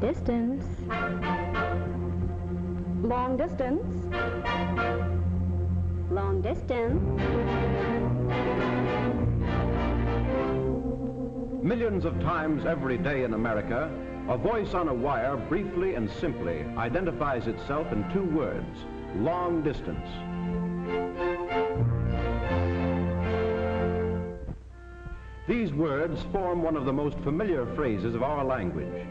distance. Long distance. Long distance. Millions of times every day in America, a voice on a wire briefly and simply identifies itself in two words: long distance. These words form one of the most familiar phrases of our language.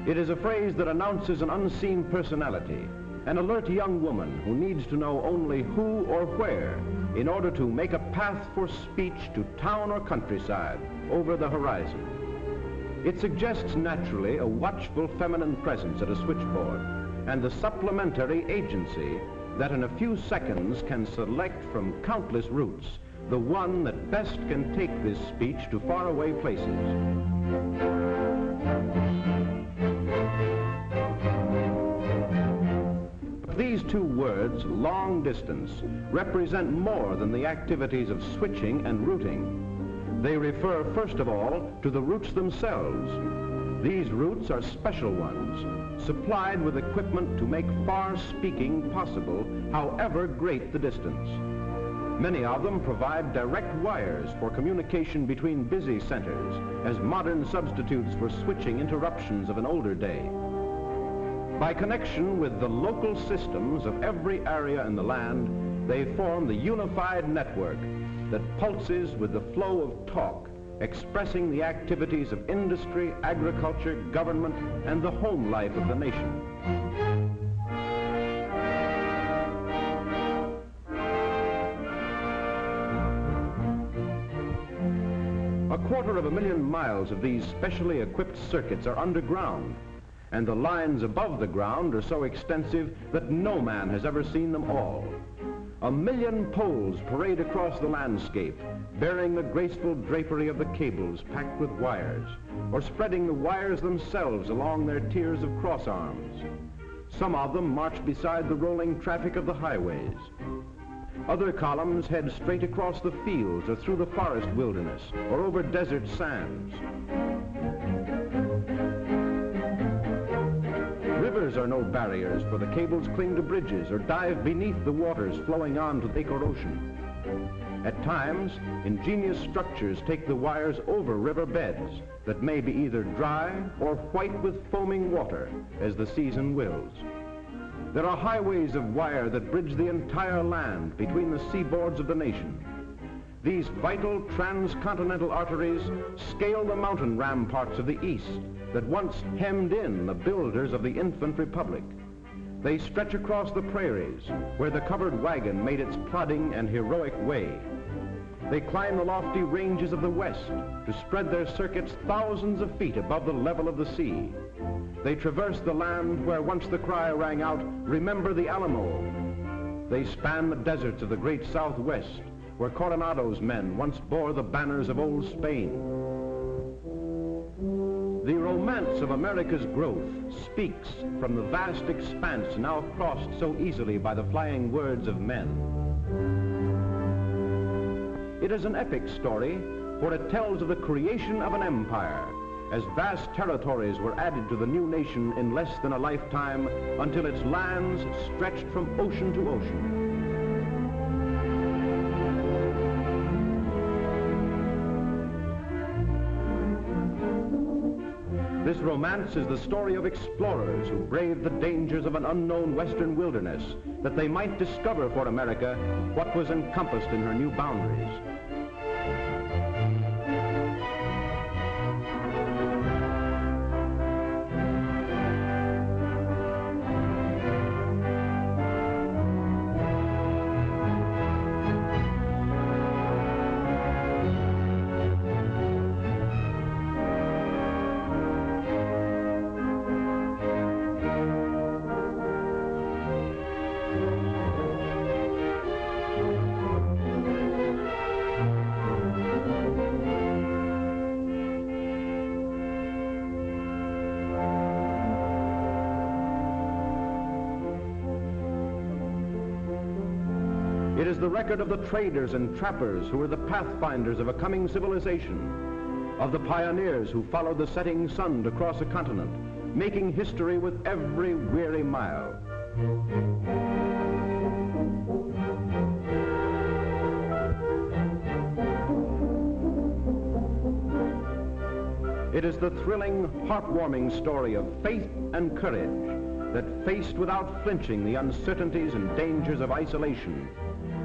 It is a phrase that announces an unseen personality, an alert young woman who needs to know only who or where in order to make a path for speech to town or countryside over the horizon. It suggests naturally a watchful feminine presence at a switchboard and the supplementary agency that in a few seconds can select from countless routes the one that best can take this speech to faraway places. These two words, long distance, represent more than the activities of switching and routing. They refer, first of all, to the routes themselves. These routes are special ones, supplied with equipment to make far speaking possible, however great the distance. Many of them provide direct wires for communication between busy centers as modern substitutes for switching interruptions of an older day. By connection with the local systems of every area in the land, they form the unified network that pulses with the flow of talk, expressing the activities of industry, agriculture, government, and the home life of the nation. A 250,000 miles of these specially equipped circuits are underground, and the lines above the ground are so extensive that no man has ever seen them all. 1 million poles parade across the landscape, bearing the graceful drapery of the cables packed with wires, or spreading the wires themselves along their tiers of cross arms. Some of them march beside the rolling traffic of the highways. Other columns head straight across the fields or through the forest wilderness or over desert sands. Rivers are no barriers, for the cables cling to bridges or dive beneath the waters flowing on to lake or ocean. At times, ingenious structures take the wires over river beds that may be either dry or white with foaming water as the season wills. There are highways of wire that bridge the entire land between the seaboards of the nation. These vital transcontinental arteries scale the mountain ramparts of the East that once hemmed in the builders of the infant republic. They stretch across the prairies where the covered wagon made its plodding and heroic way. They climb the lofty ranges of the West to spread their circuits thousands of feet above the level of the sea. They traverse the land where once the cry rang out, "Remember the Alamo." They span the deserts of the great Southwest, where Coronado's men once bore the banners of old Spain. The romance of America's growth speaks from the vast expanse now crossed so easily by the flying words of men. It is an epic story, for it tells of the creation of an empire, as vast territories were added to the new nation in less than a lifetime until its lands stretched from ocean to ocean. This romance is the story of explorers who braved the dangers of an unknown western wilderness that they might discover for America what was encompassed in her new boundaries. It is the record of the traders and trappers who were the pathfinders of a coming civilization, of the pioneers who followed the setting sun to cross a continent, making history with every weary mile. It is the thrilling, heartwarming story of faith and courage that faced without flinching the uncertainties and dangers of isolation.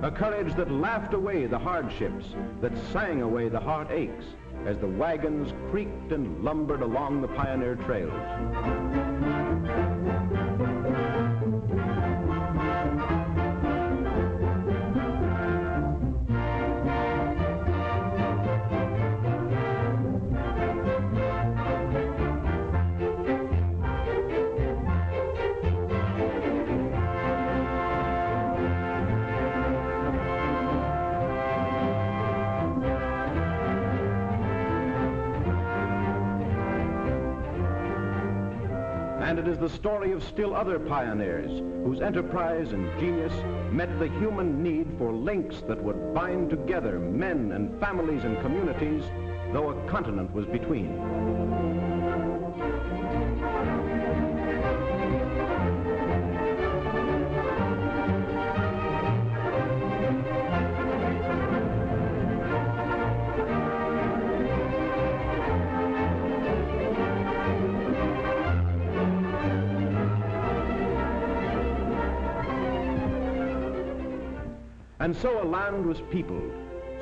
A courage that laughed away the hardships, that sang away the heartaches as the wagons creaked and lumbered along the pioneer trails. And it is the story of still other pioneers whose enterprise and genius met the human need for links that would bind together men and families and communities, though a continent was between. And so a land was peopled,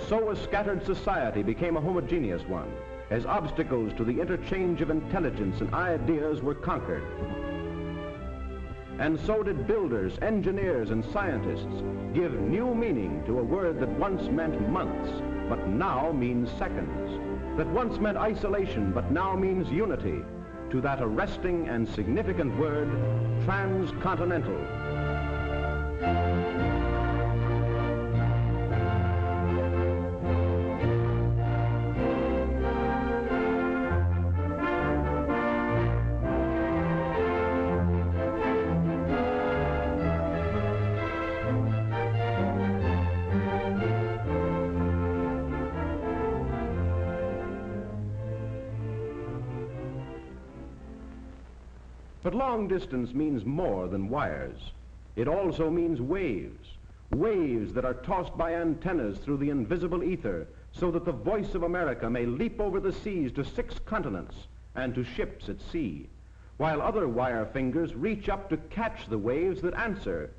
so a scattered society became a homogeneous one, as obstacles to the interchange of intelligence and ideas were conquered. And so did builders, engineers, and scientists give new meaning to a word that once meant months, but now means seconds, that once meant isolation, but now means unity, to that arresting and significant word, transcontinental. But long distance means more than wires. It also means waves, waves that are tossed by antennas through the invisible ether so that the voice of America may leap over the seas to 6 continents and to ships at sea, while other wire fingers reach up to catch the waves that answer,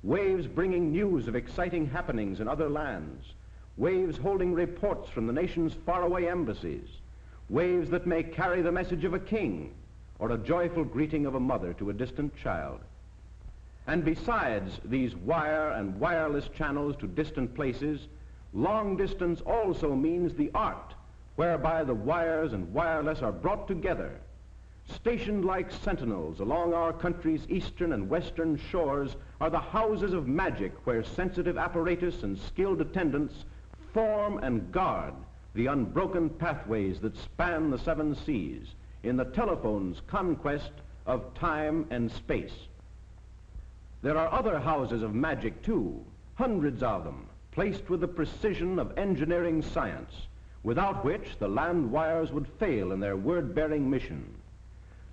waves bringing news of exciting happenings in other lands, waves holding reports from the nation's faraway embassies, waves that may carry the message of a king, or a joyful greeting of a mother to a distant child. And besides these wire and wireless channels to distant places, long distance also means the art whereby the wires and wireless are brought together. Stationed like sentinels along our country's eastern and western shores are the houses of magic where sensitive apparatus and skilled attendants form and guard the unbroken pathways that span the 7 seas, in the telephone's conquest of time and space. There are other houses of magic too, hundreds of them, placed with the precision of engineering science, without which the land wires would fail in their word-bearing mission.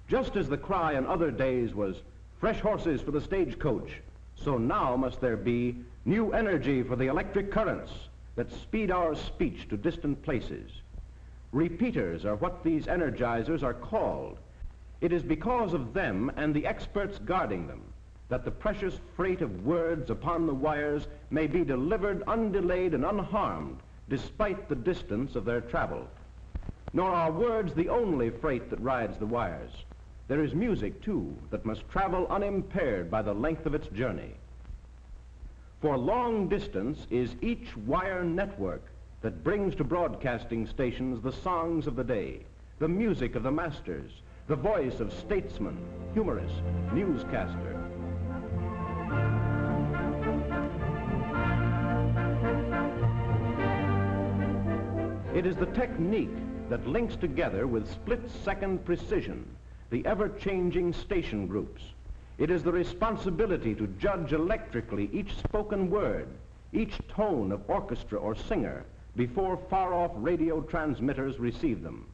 Just as the cry in other days was, "Fresh horses for the stagecoach," so now must there be new energy for the electric currents that speed our speech to distant places. Repeaters are what these energizers are called. It is because of them and the experts guarding them that the precious freight of words upon the wires may be delivered undelayed and unharmed despite the distance of their travel. Nor are words the only freight that rides the wires. There is music too that must travel unimpaired by the length of its journey. For long distance is each wire network that brings to broadcasting stations the songs of the day, the music of the masters, the voice of statesman, humorist, newscaster. It is the technique that links together with split-second precision the ever-changing station groups. It is the responsibility to judge electrically each spoken word, each tone of orchestra or singer, before far-off radio transmitters receive them.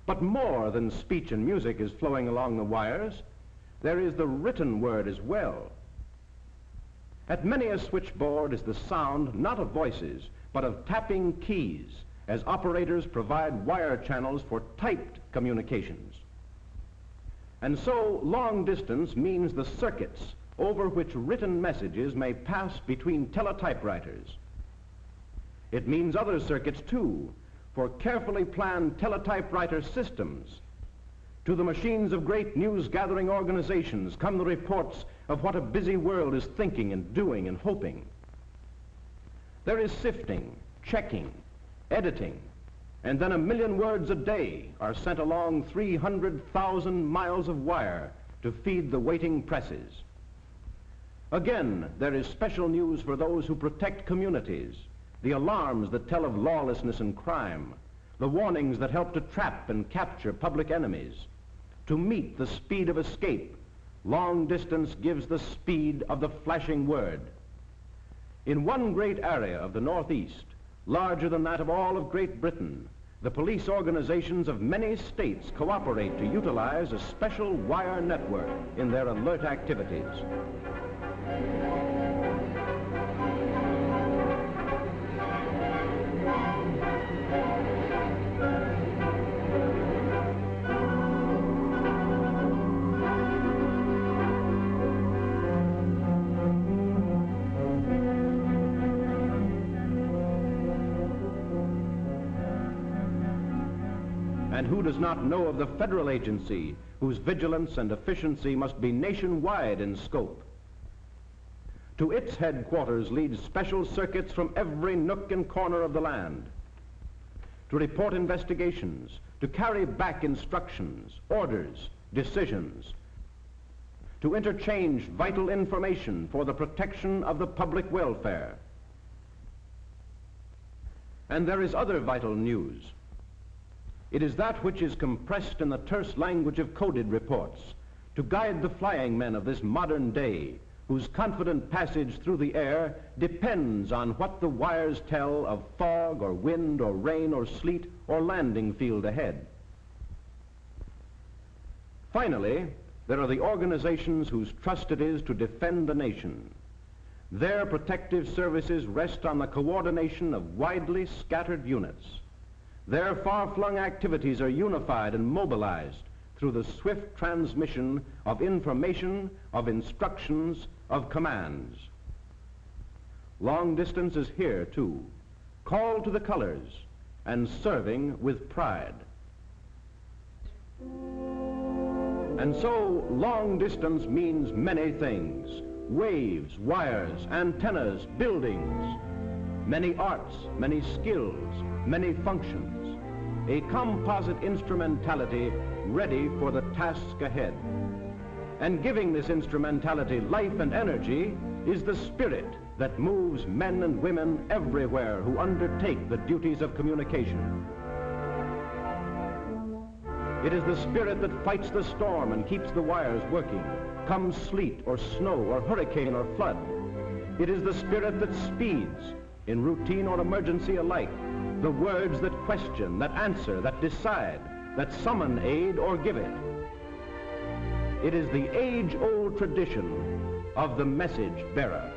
But more than speech and music is flowing along the wires. There is the written word as well. At many a switchboard is the sound not of voices, but of tapping keys, as operators provide wire channels for typed communications. And so long distance means the circuits over which written messages may pass between teletypewriters. It means other circuits too, for carefully planned teletypewriter systems. To the machines of great news-gathering organizations come the reports of what a busy world is thinking and doing and hoping. There is sifting, checking, editing, and then 1 million words a day are sent along 300,000 miles of wire to feed the waiting presses. Again, there is special news for those who protect communities, the alarms that tell of lawlessness and crime, the warnings that help to trap and capture public enemies. To meet the speed of escape, long distance gives the speed of the flashing word. In one great area of the Northeast, larger than that of all of Great Britain, the police organizations of many states cooperate to utilize a special wire network in their alert activities. And who does not know of the federal agency whose vigilance and efficiency must be nationwide in scope? To its headquarters lead special circuits from every nook and corner of the land to report investigations, to carry back instructions, orders, decisions, to interchange vital information for the protection of the public welfare. And there is other vital news. It is that which is compressed in the terse language of coded reports to guide the flying men of this modern day, whose confident passage through the air depends on what the wires tell of fog or wind or rain or sleet or landing field ahead. Finally, there are the organizations whose trust it is to defend the nation. Their protective services rest on the coordination of widely scattered units. Their far-flung activities are unified and mobilized through the swift transmission of information, of instructions, of commands. Long distance is here, too, called to the colors and serving with pride. And so, long distance means many things: waves, wires, antennas, buildings, many arts, many skills, many functions, a composite instrumentality ready for the task ahead. And giving this instrumentality life and energy is the spirit that moves men and women everywhere who undertake the duties of communication. It is the spirit that fights the storm and keeps the wires working, come sleet or snow or hurricane or flood. It is the spirit that speeds, in routine or emergency alike, the words that question, that answer, that decide, that summon aid or give it. It is the age-old tradition of the message bearer.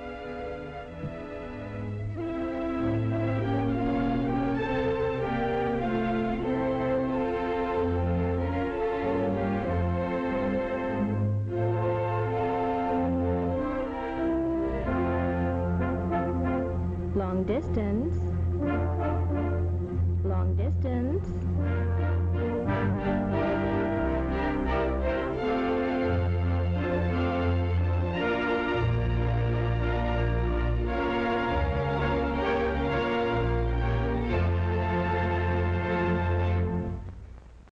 Long distance. Long distance.